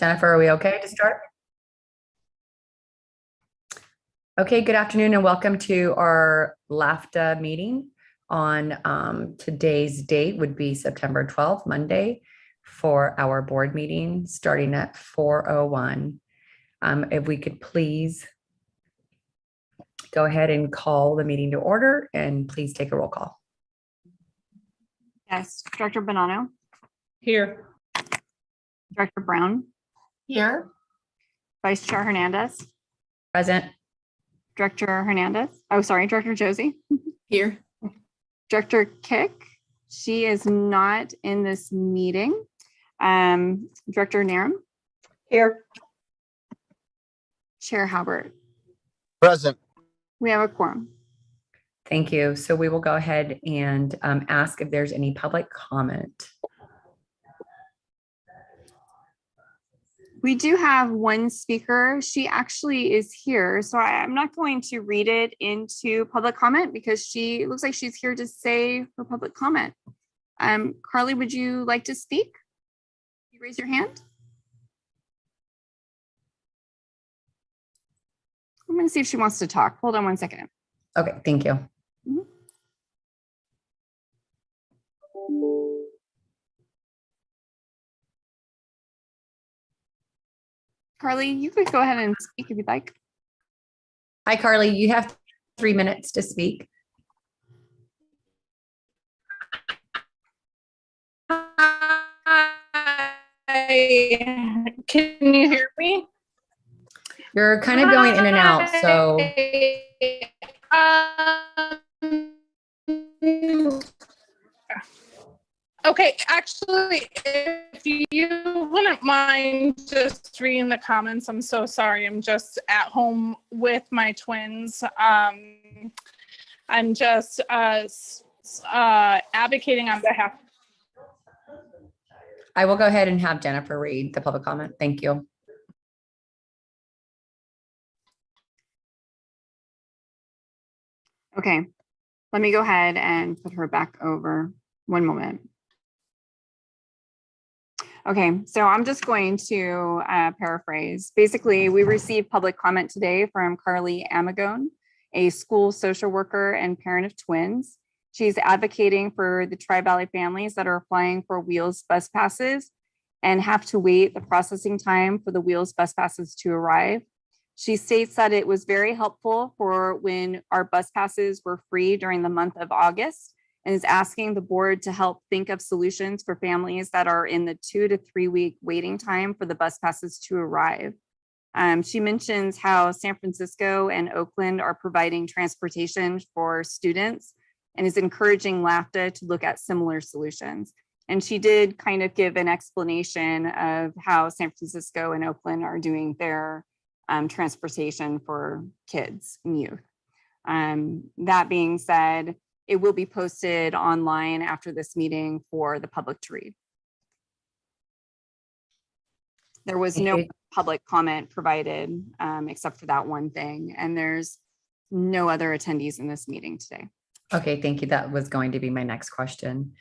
Jennifer, are we okay to start? Okay, good afternoon and welcome to our LAVTA meeting on today's date would be September 12th, Monday, for our board meeting starting at 4:01. If we could please go ahead and call the meeting to order and please take a roll call. Yes, Director Bonanno. Here. Director Brown. Here. Vice Chair Hernandez. Present. Director Hernandez. Oh, sorry, Director Josie. Here. Director Kick. She is not in this meeting. Director Narum. Here. Chair Halbert. Present. We have a quorum. Thank you. So we will go ahead and ask if there's any public comment. We do have one speaker. She actually is here. So I'm not going to read it into public comment because it looks like she's here to say her public comment. Carly, would you like to speak? You raise your hand. I'm going to see if she wants to talk. Hold on one second. Okay, thank you. Carly, you could go ahead and speak if you'd like. Hi, Carly. You have 3 minutes to speak. Hi. Can you hear me? You're kind of going in and out, so Okay, actually, if you wouldn't mind just reading the comments, I'm so sorry. I'm just at home with my twins. I'm just advocating on behalf. I will go ahead and have Jennifer read the public comment. Thank you. Okay, let me go ahead and put her back over. One moment. Okay, so I'm just going to paraphrase. Basically, we received public comment today from Carly Amagone, a school social worker and parent of twins. She's advocating for the Tri-Valley families that are applying for Wheels bus passes and have to wait the processing time for the Wheels bus passes to arrive. She states that it was very helpful for when our bus passes were free during the month of August, and is asking the board to help think of solutions for families that are in the 2 to 3 week waiting time for the bus passes to arrive. She mentions how San Francisco and Oakland are providing transportation for students and is encouraging LAVTA to look at similar solutions. And she did kind of give an explanation of how San Francisco and Oakland are doing their transportation for kids and youth. That being said, it will be posted online after this meeting for the public to read. There was no public comment provided except for that one thing, and there's no other attendees in this meeting today. Okay, thank you. That was going to be my next question.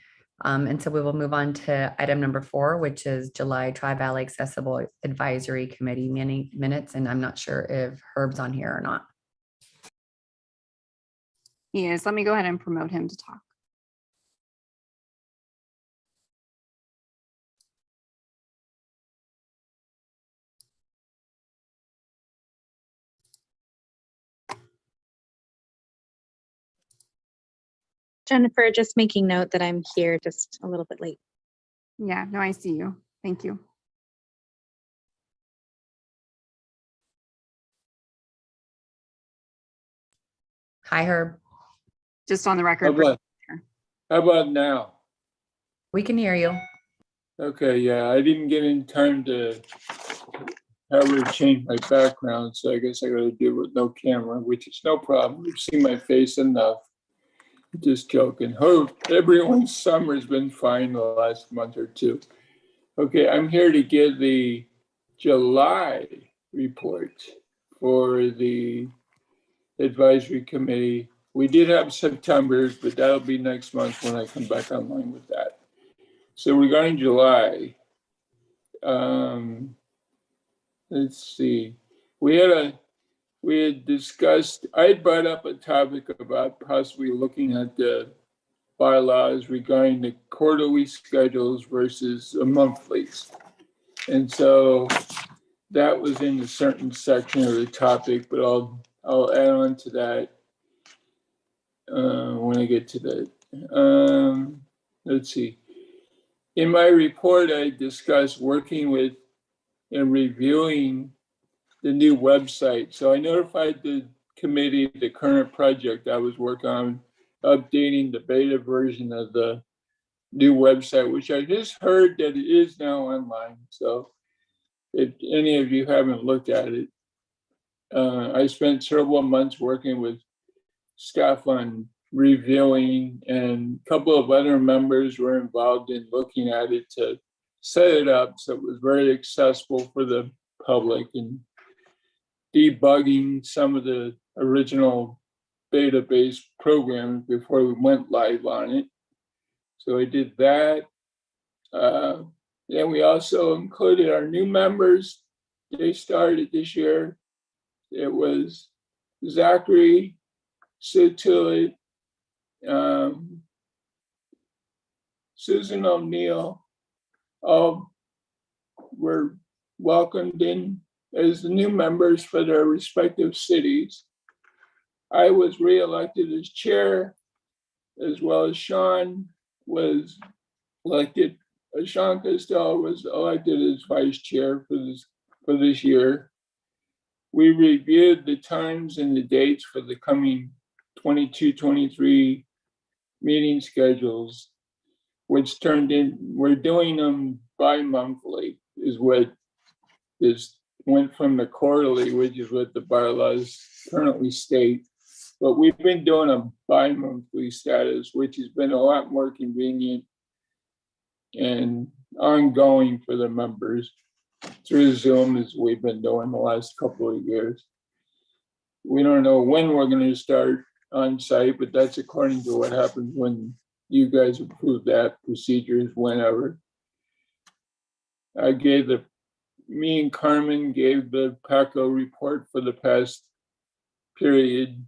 And so we will move on to item number 4, which is July Tri-Valley Accessible Advisory Committee minutes. And I'm not sure if Herb's on here or not. He is. Let me go ahead and promote him to talk. Jennifer, just making note that I'm here just a little bit late. Yeah, no, I see you. Thank you. Hi, Herb. Just on the record. How about now? We can hear you. Okay, yeah, I didn't get in time to have her change my background, so I guess I gotta deal with no camera, which is no problem. You've seen my face enough. Just joking. Hope everyone's summer's been fine the last month or two. Okay, I'm here to give the July report for the advisory committee. We did have September's, but that'll be next month when I come back online with that. So regarding July, let's see. We had discussed, I brought up a topic about possibly looking at the bylaws regarding the quarterly schedules versus the monthlies. And so that was in a certain section of the topic, but I'll add on to that when I get to that. Let's see. In my report, I discussed working with and reviewing the new website. So I notified the committee the current project I was working on, updating the beta version of the new website, which I just heard that it is now online. So if any of you haven't looked at it, I spent several months working with staff on reviewing, and a couple of other members were involved in looking at it to set it up so it was very accessible for the public and debugging some of the original database programs before we went live on it. So I did that. Then we also included our new members. They started this year. It was Zachary, Sue Tillett, Susan O'Neill, all were welcomed in as the new members for their respective cities. I was reelected as chair, as well as Sean was elected. Sean Costello was elected as vice chair for this year. We reviewed the times and the dates for the coming 22-23 meeting schedules, which turned in, we're doing them bi-monthly, is what this went from the quarterly, which is what the bylaws currently state. But we've been doing a bi-monthly status, which has been a lot more convenient and ongoing for the members through Zoom, as we've been doing the last couple of years. We don't know when we're going to start on site, but that's according to what happens when you guys approve that procedures whenever. Me and Carmen gave the PACO report for the past period.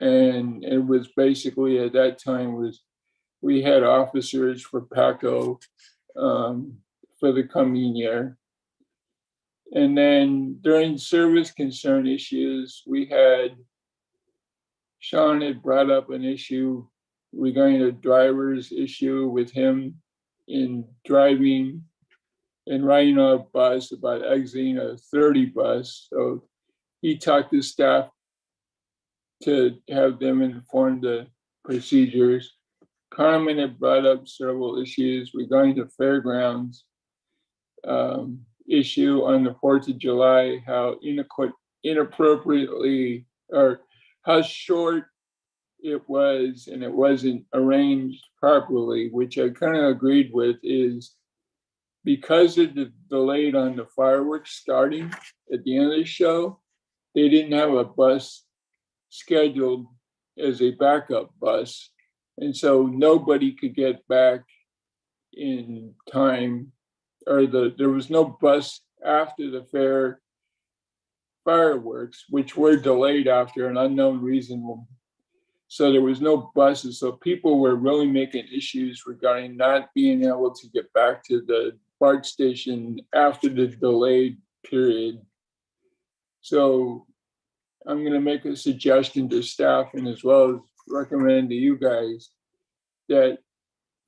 And it was basically at that time we had officers for PACO for the coming year. And then during service concern issues, Sean had brought up an issue regarding a driver's issue with him in driving and riding on a bus about exiting a 30 bus. So he talked to staff to have them inform the procedures. Carmen had brought up several issues regarding the fairgrounds issue on the 4th of July, how inappropriately or how short it was, and it wasn't arranged properly, which I kind of agreed with, is because of the delay on the fireworks starting at the end of the show, they didn't have a bus scheduled as a backup bus. And so nobody could get back in time, or there was no bus after the fireworks, which were delayed after an unknown reason. So there was no buses. So people were really making issues regarding not being able to get back to the BART station after the delayed period. So I'm going to make a suggestion to staff and as well as recommend to you guys that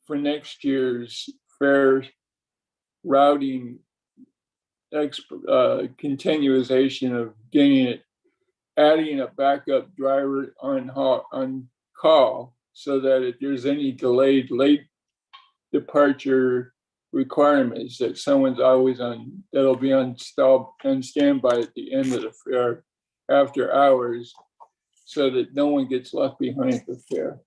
for next year's fair routing continuation of adding a backup driver on call, so that if there's any delayed late departure requirements, that someone's always that'll be on standby at the end of the fair after hours, so that no one gets left behind the fair.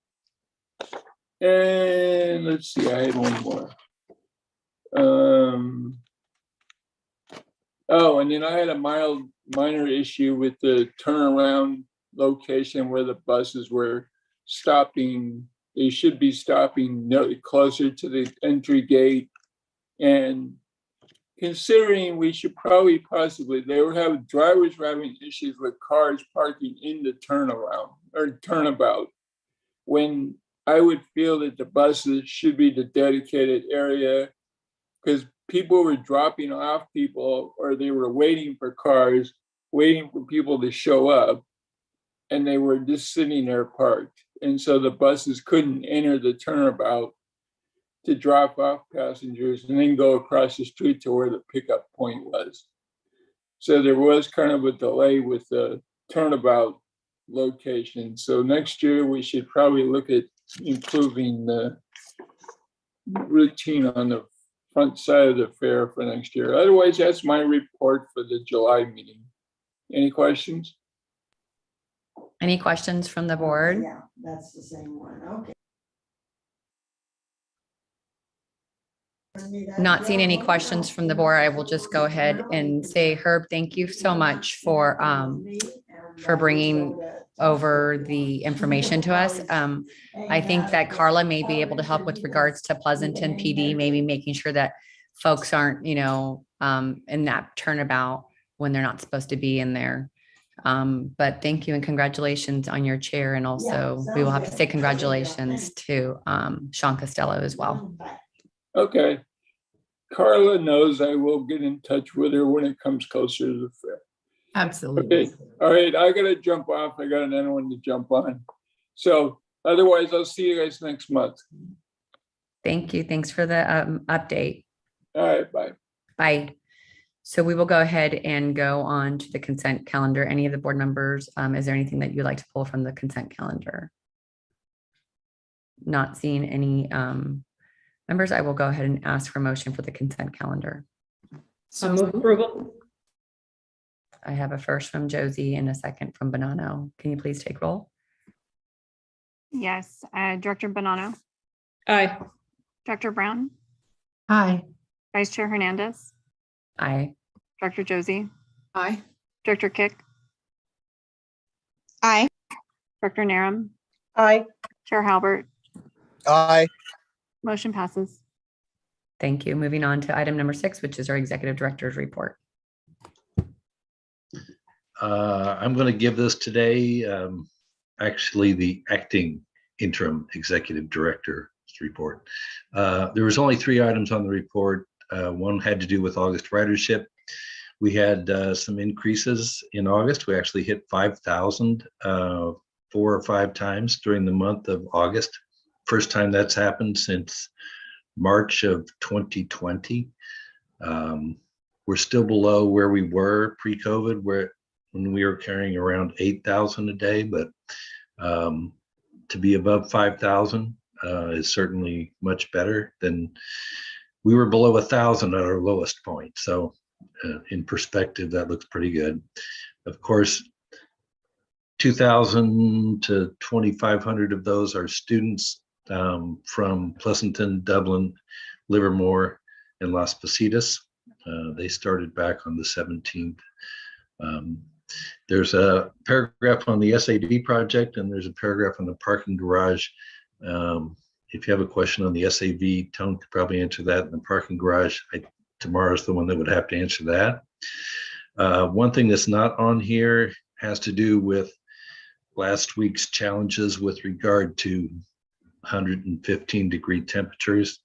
And let's see, I had one more. And then I had a minor issue with the turnaround location where the buses were stopping. They should be stopping closer to the entry gate, and considering we should probably possibly, they were having, drivers were having issues with cars parking in the turnaround or turnabout, when I would feel that the buses should be the dedicated area, because people were dropping off people, or they were waiting for cars, waiting for people to show up, and they were just sitting there parked. And so the buses couldn't enter the turnabout to drop off passengers and then go across the street to where the pickup point was. So there was kind of a delay with the turnabout location. So next year we should probably look at improving the routine on the front side of the fair for next year. Otherwise, that's my report for the July meeting. Any questions? Any questions from the board? Yeah, that's the same one, okay. Not seeing any questions from the board, I will just go ahead and say, Herb, thank you so much for bringing over the information to us. I think that Carla may be able to help with regards to Pleasanton PD, maybe making sure that folks aren't, in that turnabout when they're not supposed to be in there. But thank you and congratulations on your chair. And also we will have to say congratulations to Sean Costello as well. Okay. Carla knows I will get in touch with her when it comes closer to the fair. Absolutely. Okay. All right. I got to jump off. I got another one to jump on. So otherwise, I'll see you guys next month. Thank you. Thanks for the update. All right. Bye. Bye. So we will go ahead and go on to the consent calendar. Any of the board members, is there anything that you'd like to pull from the consent calendar? Not seeing any members, I will go ahead and ask for motion for the consent calendar. So move approval. I have a first from Josie and a second from Bonanno. Can you please take roll? Yes, Director Bonanno, Aye. Director Brown, Aye. Vice Chair Hernandez, Aye. Director Josie, Aye. Director Kick, Aye. Director Narum, Aye. Chair Halbert, Aye. motion passes. Thank you. Moving on to item number 6, which is our executive director's report. I'm going to give this today, actually the acting interim executive director's report. There was only 3 items on the report. One had to do with August ridership. We had some increases in August. We actually hit 5,000 4 or 5 times during the month of August. First time that's happened since March of 2020. We're still below where we were pre-COVID, when we were carrying around 8,000 a day, but to be above 5,000 is certainly much better than we were below 1,000 at our lowest point. So in perspective, that looks pretty good. Of course, 2,000 to 2,500 of those are students from Pleasanton, Dublin, Livermore, and Las Positas. They started back on the 17th. There's a paragraph on the SAD project, and there's a paragraph on the parking garage. If you have a question on the SAV, Tone could probably answer that. In the parking garage, tomorrow's the one that would have to answer that. One thing that's not on here has to do with last week's challenges with regard to 115-degree temperatures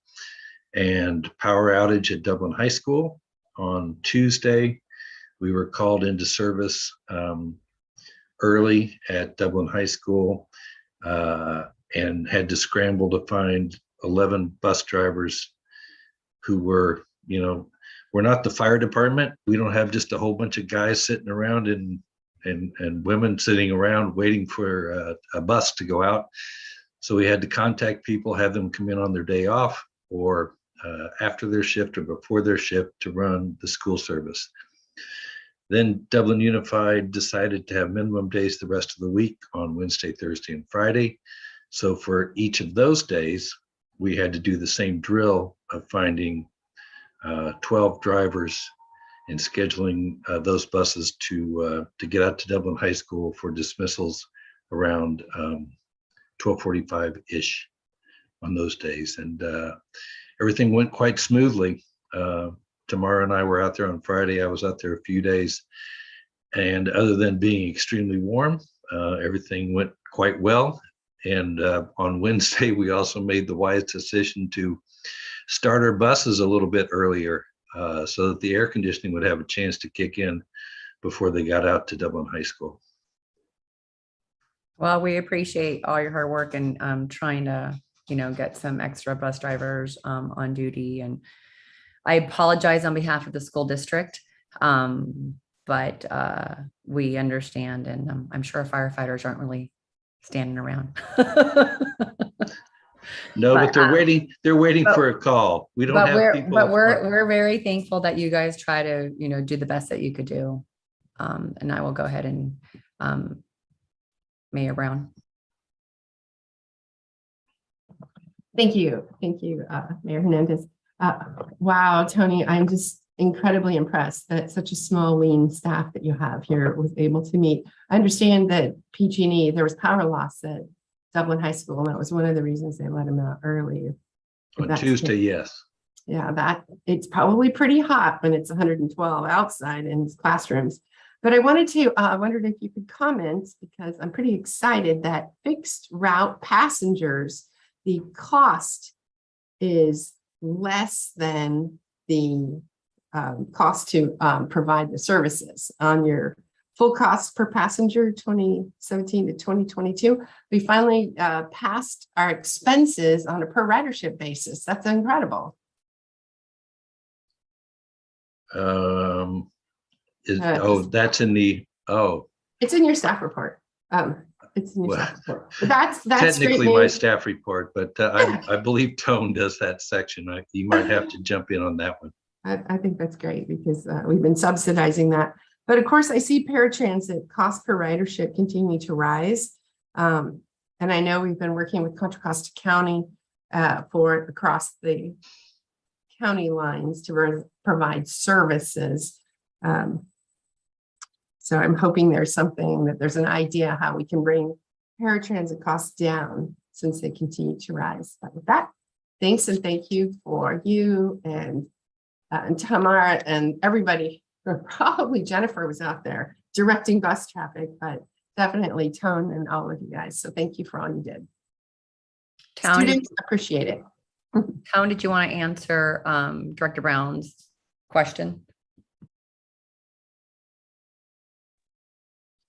and power outage at Dublin High School. On Tuesday, we were called into service early at Dublin High School and had to scramble to find 11 bus drivers who were, we're not the fire department. We don't have just a whole bunch of guys sitting around and women sitting around waiting for a bus to go out. So we had to contact people, have them come in on their day off or after their shift or before their shift to run the school service. Then Dublin Unified decided to have minimum days the rest of the week on Wednesday, Thursday, and Friday. So for each of those days, we had to do the same drill of finding 12 drivers and scheduling those buses to get out to Dublin High School for dismissals around 12:45-ish on those days. And everything went quite smoothly. Tamara and I were out there on Friday. I was out there a few days. And other than being extremely warm, everything went quite well. And on Wednesday, we also made the wise decision to start our buses a little bit earlier so that the air conditioning would have a chance to kick in before they got out to Dublin High School. Well, we appreciate all your hard work and trying to, get some extra bus drivers on duty. And I apologize on behalf of the school district, but we understand, and I'm sure firefighters aren't really standing around. No, but they're waiting. They're waiting but- for a call. We don't But have people. we're very thankful that you guys try to, do the best that you could do. And I will go ahead and Mayor Brown. Thank you. Thank you, Mayor Hernandez. Wow, Tony, I'm just incredibly impressed that such a small, lean staff that you have here was able to meet. I understand that PG&E, there was power loss at Dublin High School, and that was one of the reasons they let them out early. On Tuesday, yes. Yeah, it's probably pretty hot when it's 112 outside in classrooms. But I wondered if you could comment, because I'm pretty excited that fixed route passengers, the cost is less than the cost to provide the services. On your full cost per passenger 2017 to 2022, we finally passed our expenses on a per ridership basis. That's incredible. That's in the, It's in your staff report. It's in your staff report. But that's technically great my news. staff report, but I believe Tone does that section. You might have to jump in on that one. I think that's great, because we've been subsidizing that. But of course, I see paratransit cost per ridership continue to rise. And I know we've been working with Contra Costa County for across the county lines to provide services. So I'm hoping there's an idea how we can bring paratransit costs down since they continue to rise. But with that, thanks and thank you for you and Tamara and everybody. Probably Jennifer was out there directing bus traffic, but definitely Tone and all of you guys. So thank you for all you did. Students appreciate it. Town, did you want to answer Director Brown's question?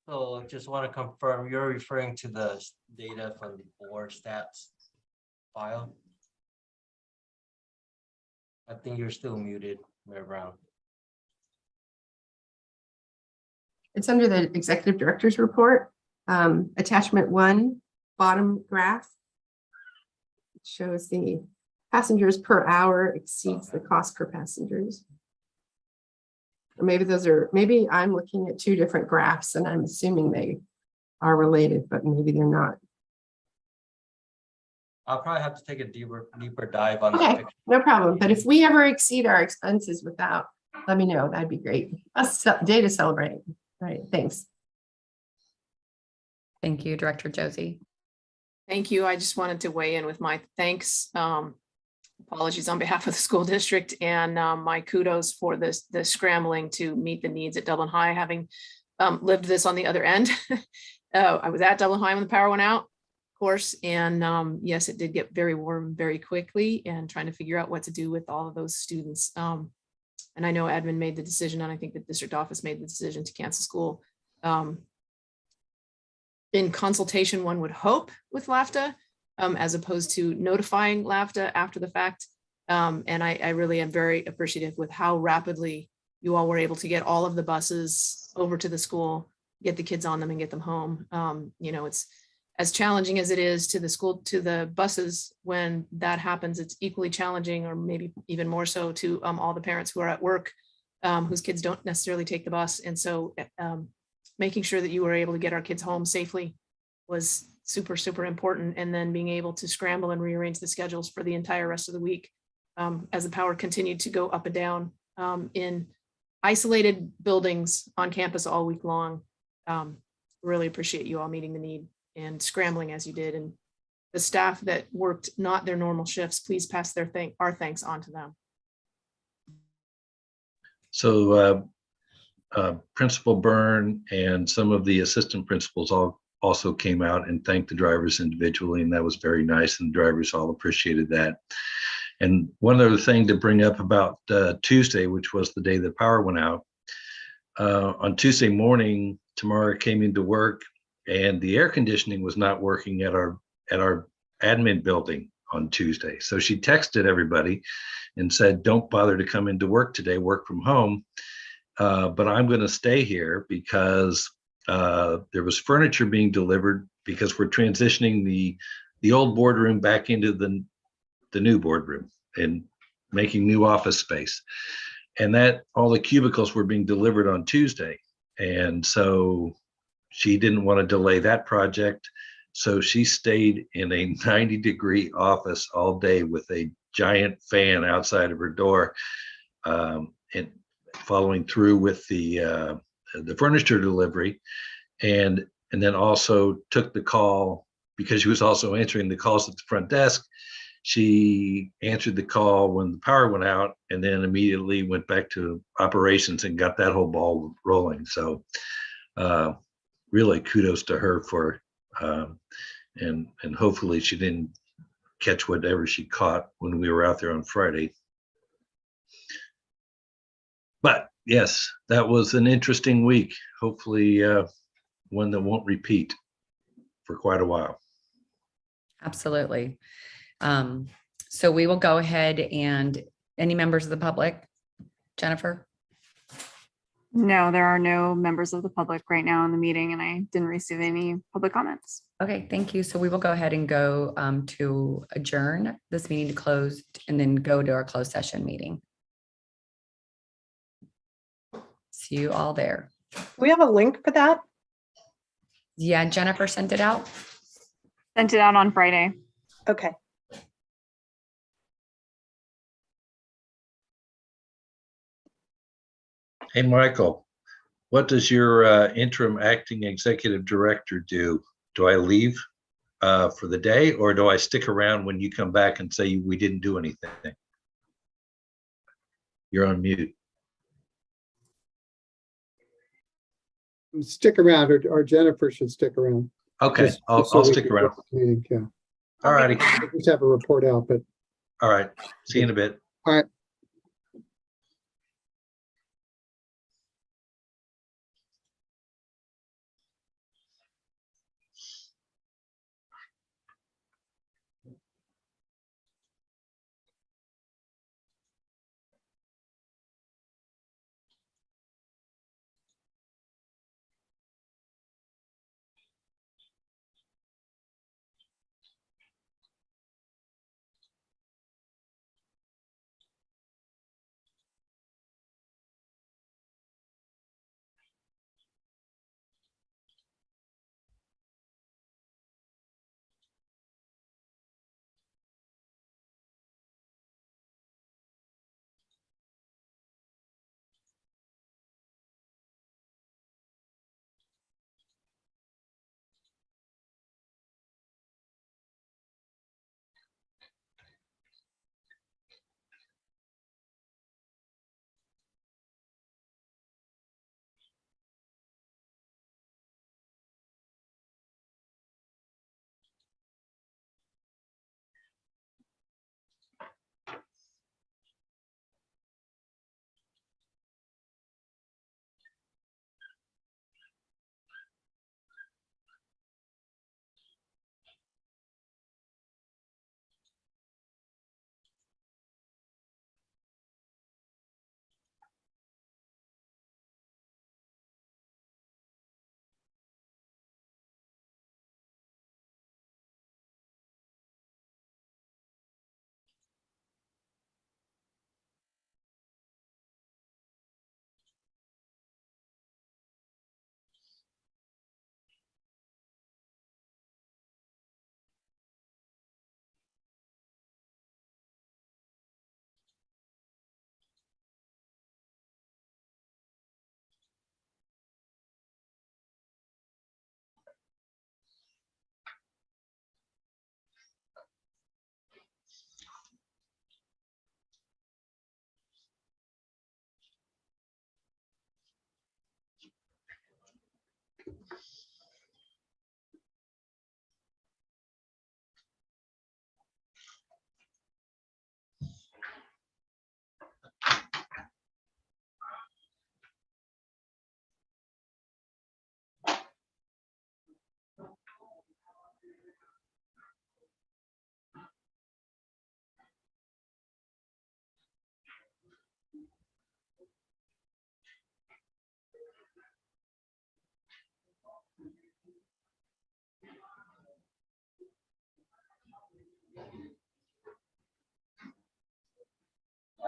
So just want to confirm, you're referring to the data from the board stats file? I think you're still muted, Mayor Brown. It's under the executive director's report, attachment 1, bottom graph. It shows the passengers per hour exceeds the cost per passengers. Or maybe I'm looking at two different graphs and I'm assuming they are related, but maybe they're not. I'll probably have to take a deeper dive on Okay, that. no problem. But if we ever exceed our expenses without, let me know. That'd be great. Us data celebrate. All right, thanks. Thank you, Director Josie. Thank you. I just wanted to weigh in with my thanks. Apologies on behalf of the school district, and my kudos for the scrambling to meet the needs at Dublin High, having lived this on the other end. I was at Dublin High when the power went out, of course, and yes, it did get very warm very quickly, and trying to figure out what to do with all of those students. And I know admin made the decision, and I think the district office made the decision to cancel school. In consultation, one would hope, with LAVTA, as opposed to notifying LAVTA after the fact. And I really am very appreciative with how rapidly you all were able to get all of the buses over to the school, get the kids on them and get them home. It's as challenging as it is to the school, to the buses, when that happens, it's equally challenging, or maybe even more so, to all the parents who are at work, whose kids don't necessarily take the bus. And so making sure that you were able to get our kids home safely was super, super important. And then being able to scramble and rearrange the schedules for the entire rest of the week as the power continued to go up and down in isolated buildings on campus all week long. Really appreciate you all meeting the need and scrambling as you did. And the staff that worked not their normal shifts, please pass our thanks on to them. So Principal Byrne and some of the assistant principals all also came out and thanked the drivers individually, and that was very nice, and the drivers all appreciated that. And one other thing to bring up about Tuesday, which was the day the power went out, on Tuesday morning, Tamara came into work and the air conditioning was not working at our admin building on Tuesday. So she texted everybody and said, don't bother to come into work today, work from home. But I'm going to stay here because there was furniture being delivered because we're transitioning the old boardroom back into the new boardroom and making new office space. And that all the cubicles were being delivered on Tuesday. And so she didn't want to delay that project. So she stayed in a 90-degree office all day with a giant fan outside of her door, and following through with the furniture delivery, and then also took the call because she was also answering the calls at the front desk. She answered the call when the power went out and then immediately went back to operations and got that whole ball rolling. So really kudos to her for, and hopefully she didn't catch whatever she caught when we were out there on Friday. But yes, that was an interesting week. Hopefully one that won't repeat for quite a while. Absolutely. So we will go ahead and any members of the public, Jennifer? No, there are no members of the public right now in the meeting, and I didn't receive any public comments. Okay, thank you. So we will go ahead and go to adjourn this meeting to close and then go to our closed session meeting. See you all there. Do we have a link for that? Yeah, Jennifer sent it out. Sent it out on Friday. Okay. Hey, Michael, what does your interim acting executive director do? Do I leave for the day, or do I stick around when you come back and say we didn't do anything? You're on mute. Stick around, or Jennifer should stick around. Okay, Just I'll so we stick can around. get the meeting, yeah. All righty. Just have a report out, but All right. See you in a bit. all right.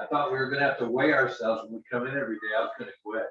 I thought we were gonna have to weigh ourselves when we come in every day. I was gonna quit.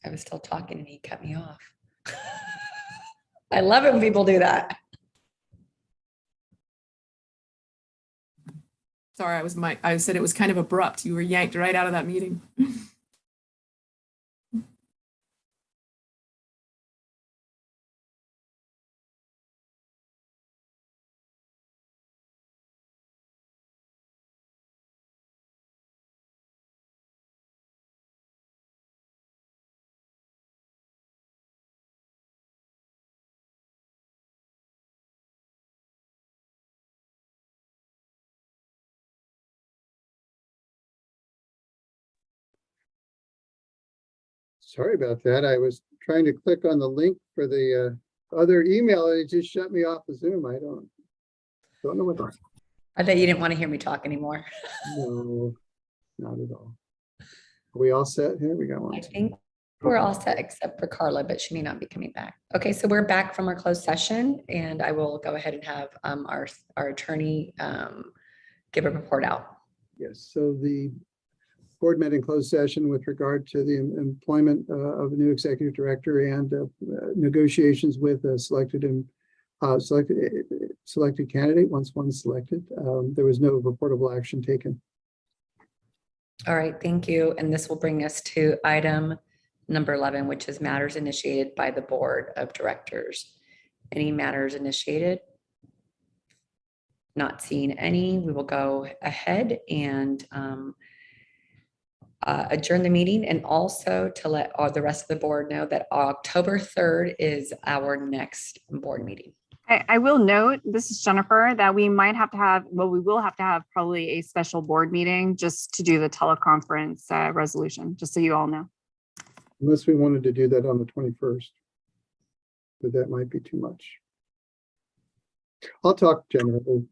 I was still talking and he cut me off. I love it when people do that. Sorry, I said it was kind of abrupt. You were yanked right out of that meeting. Sorry about that. I was trying to click on the link for the other email and it just shut me off the Zoom. I don't know what. I bet you didn't want to hear me talk anymore. No, not at all. Are we all set here? We got I one. think we're all set except for Carla, but she may not be coming back. Okay, so we're back from our closed session and I will go ahead and have our attorney give a report out. Yes, so the board met in closed session with regard to the employment of a new executive director and negotiations with a selected candidate. Once one selected, there was no reportable action taken. All right, thank you. And this will bring us to item number 11, which is matters initiated by the board of directors. Any matters initiated? Not seeing any, we will go ahead and adjourn the meeting, and also to let all the rest of the board know that October 3rd is our next board meeting. I will note, this is Jennifer, that we might have to have, well, we will have to have probably a special board meeting just to do the teleconference resolution, just so you all know. Unless we wanted to do that on the 21st, but that might be too much. I'll talk generally.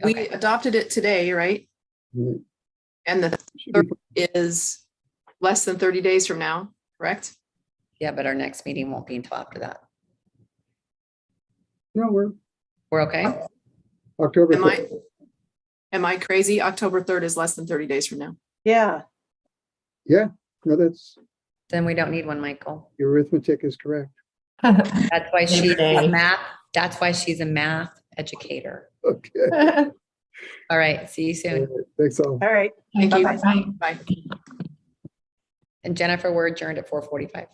We adopted it today, right? And the third is less than 30 days from now, correct? Yeah, but our next meeting won't be until after that. No, We're okay? October. Am I crazy? October 3rd is less than 30 days from now. Yeah. Yeah, no, Then we don't need one, Michael. your arithmetic is correct. That's why she's a Okay. math. That's why she's a math educator. Okay. All right, see you soon. Thanks all. All right. Thank you. Bye-bye. Bye. And Jennifer, we're adjourned at 4:45.